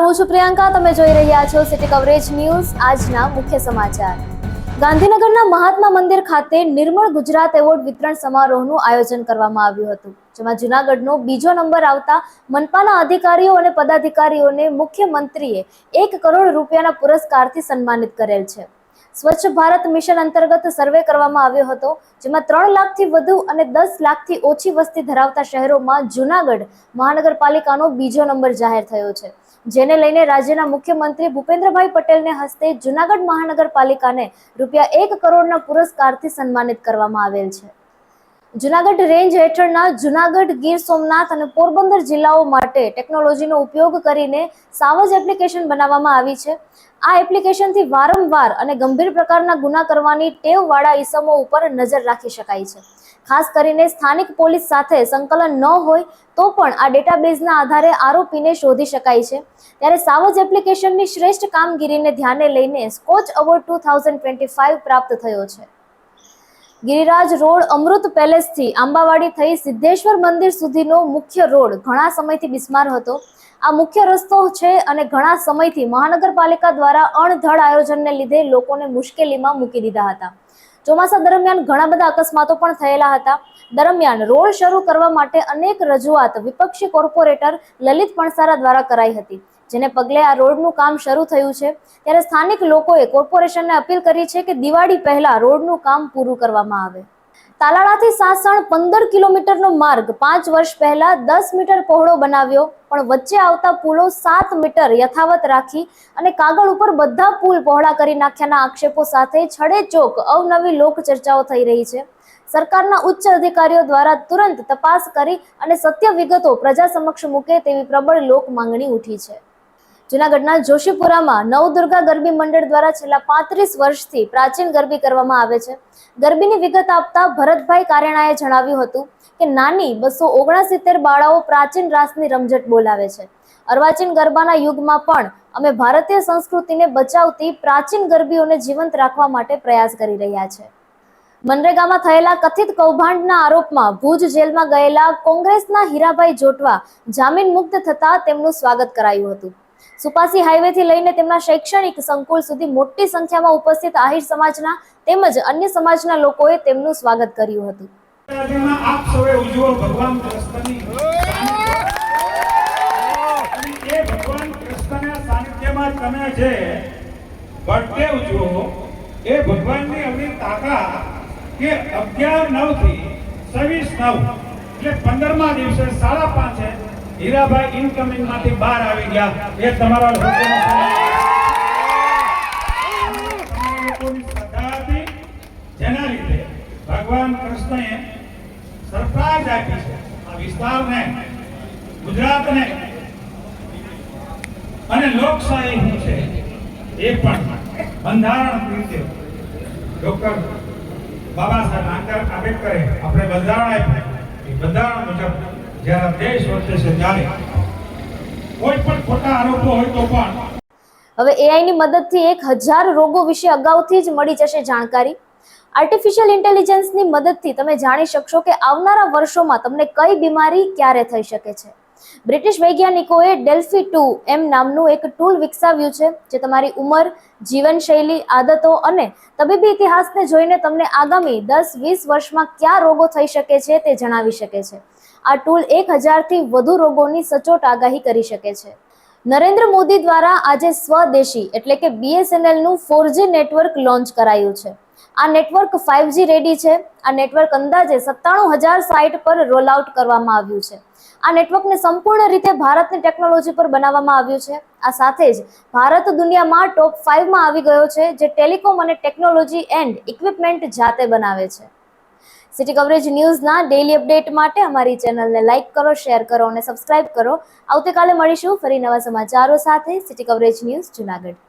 હું છું પ્રિયંકા, તમે જોઈ રહ્યા છો સિટી કવરેજ ન્યૂઝ। આજના મુખ્ય સમાચાર। ગાંધીનગરના મહાત્મા મંદિર ખાતે નિર્મળ ગુજરાત એવોર્ડ વિતરણ સમારોહનું આયોજન કરવામાં આવ્યું હતું, જેમાં જૂનાગઢનો બીજો નંબર આવતા મનપાના અધિકારીઓ અને પદાધિકારીઓને મુખ્યમંત્રીએ 1 કરોડ રૂપિયાના પુરસ્કારથી સન્માનિત કરેલ છે। સ્વચ્છ ભારત મિશન અંતર્ગત સર્વે કરવામાં આવ્યો હતો, જેમાં 3 લાખથી વધુ અને 10 લાખથી ઓછી વસ્તી ધરાવતા શહેરોમાં જૂનાગઢ મહાનગરપાલિકાનો બીજો નંબર જાહેર થયો છે, જેને લઈને રાજ્યના મુખ્યમંત્રી ભૂપેન્દ્રભાઈ પટેલને હસ્તે જૂનાગઢ મહાનગરપાલિકાને ₹1 કરોડના પુરસ્કારથી સન્માનિત કરવામાં આવેલ છે। જૂનાગઢ રેન્જ હેઠળના જૂનાગઢ, ગીર સોમનાથ અને પોરબંદર જિલ્લાઓ માટે ટેકનોલોજીનો ઉપયોગ કરીને સાવજ એપ્લિકેશન બનાવવામાં આવી છે। આ એપ્લિકેશનથી વારંવાર અને ગંભીર પ્રકારના ગુના કરવાની ટેવવાળા ઈસમો ઉપર નજર રાખી શકાય છે। ખાસ કરીને સ્થાનિક પોલીસ સાથે સંકલન ન હોય તો પણ આ ડેટાબેઝના આધારે આરોપીને શોધી શકાય છે। ત્યારે સાવજ એપ્લિકેશનની શ્રેષ્ઠ કામગીરીને ધ્યાને લઈને સ્કોચ એવોર્ડ 2025 પ્રાપ્ત થયો છે। ગિરિરાજ રોડ અમૃત પેલેસથી આંબાવાડી થઈ સિદ્ધેશ્વર મંદિર સુધીનો મુખ્ય રોડ ઘણા સમયથી બિસ્માર હતો। આ મુખ્ય રસ્તો છે અને ઘણા સમયથી મહાનગરપાલિકા દ્વારા અણધડ આયોજનને લીધે લોકોને મુશ્કેલીમાં મૂકી દીધા હતા। ચોમાસા દરમિયાન ઘણા બધા અકસ્માતો પણ થયેલા હતા। દરમિયાન રોડ શરૂ કરવા માટે અનેક રજૂઆત વિપક્ષી કોર્પોરેટર લલિત પણસારા દ્વારા કરાઈ હતી, જેને પગલે આ રોડનું કામ શરૂ થયું છે। ત્યારે સ્થાનિક લોકોએ કોર્પોરેશનને અપીલ કરી છે કે દિવાળી પહેલા રોડનું કામ પૂરું કરવામાં આવે। તાલાળાથી સાસણ 15 કિલોમીટરનો માર્ગ 5 વર્ષ પહેલા 10 મીટર પહોળો બનાવ્યો, પણ વચ્ચે આવતા પુલો 7 મીટર યથાવત રાખી અને કાગળ ઉપર બધા પુલ પહોળા કરી નાખ્યાના આક્ષેપો સાથે છડેચોક અવનવી લોક ચર્ચાઓ થઈ રહી છે। સરકારના ઉચ્ચ અધિકારીઓ દ્વારા તુરંત તપાસ કરી અને સત્ય વિગતો પ્રજા સમક્ષ મૂકે તેવી પ્રબળ લોક માંગણી ઉઠી છે। જૂનાગઢના જોશીપુરામાં નવદુર્ગા ગરબી મંડળ દ્વારા છેલ્લા 35 વર્ષથી પ્રાચીન ગરબી કરવામાં આવે છે। ગરબીની વિગત આપતા ભરતભાઈ કારેણાએ જણાવ્યું હતું કે નાની 269 બાળાઓ પ્રાચીન રાસની રમઝટ બોલાવે છે। અર્વાચીન ગરબાના યુગમાં પણ અમે ભારતીય સંસ્કૃતિને બચાવતી પ્રાચીન ગરબીઓને જીવંત રાખવા માટે પ્રયાસ કરી રહ્યા છે। મનરેગામાં થયેલા કથિત કૌભાંડના આરોપમાં ભુજ જેલમાં ગયેલા કોંગ્રેસના હીરાભાઈ જોટવા જામીન મુક્ત થતા તેમનું સ્વાગત કરાયું હતું। સુપાસી હાઈવેથી લઈને તેમના શૈક્ષણિક સંકુલ સુધી મોટી સંખ્યામાં ઉપસ્થિત આહિર સમાજના તેમજ અન્ય સમાજના લોકોએ તેમનું સ્વાગત કર્યું હતું। આપ સૌએ ઉજવો ભગવાન કૃષ્ણની એ ભગવાન કૃષ્ણના સાનિધ્યમાં તમે જે બર્થડે ઉજવો એ ભગવાનની અવની તાકાત કે 11/9 થી 26/9 એટલે 15મા દિવસે 5:30 હીરાભાઈ ઇનકમિંગ માંથી બહાર આવી ગયા। એ તમારા લોકોની શ્રદ્ધા હતી, જેના લીધે ભગવાન કૃષ્ણએ સરપ્રાઈઝ આપી છે આ વિસ્તારને, ગુજરાતને। અને લોકશાહી શું છે એ પણ બંધારણ રીતે ડોક્ટર બાબા સાહેબ આંબેડકરે આપણે બંધારણ આપ્યું, એ બંધારણ મુજબ જ્યારે દેશ વર્તે છે ત્યારે કોઈ પણ ખોટા આરોપો હોય તો પણ હવે એઆઈની મદદથી 1000 રોગો વિશે અગાઉથી જ મળી જશે જાણકારી। આર્ટિફિશિયલ ઇન્ટેલિજન્સની મદદથી તમે જાણી શકશો કે આવનારા વર્ષોમાં તમને કઈ બીમારી ક્યારે થઈ શકે છે। બ્રિટિશ વૈજ્ઞાનિકોએ ડેલ્ફી 2 નામનું એક ટૂલ વિકસાવ્યું છે, જે તમારી ઉંમર, જીવનશૈલી, આદતો અને તબીબી ઇતિહાસને જોઈને તમને આગામી 10-20 વર્ષમાં કયા રોગો થઈ શકે છે તે જણાવી શકે છે। આ ટૂલ 1000થી વધુ રોગોની સચોટ આગાહી કરી શકે છે। નરેન્દ્ર મોદી દ્વારા આજે સ્વદેશી એટલે કે BSNLનું 4G નેટવર્ક લોન્ચ કરાયું છે। આ નેટવર્ક 5G રેડી છે। આ નેટવર્ક અંદાજે 97,000 સાઇટ પર રોલ આઉટ કરવામાં આવ્યું છે। આ નેટવર્કને સંપૂર્ણ રીતે ભારતની ટેકનોલોજી પર બનાવવામાં આવ્યું છે। આ સાથે જ ભારત દુનિયામાં ટોપ 5માં આવી ગયો છે, જે ટેલિકોમ અને ટેકનોલોજી એન્ડ ઇક્વિપમેન્ટ જાતે બનાવે છે। સિટી કવરેજ ન્યૂઝના ડેઇલી અપડેટ માટે અમારી ચેનલને લાઇક કરો, શેર કરો અને સબસ્ક્રાઇબ કરો। આવતીકાલે મળીશું ફરી નવા સમાચારો સાથે। City coverage news Junagadh.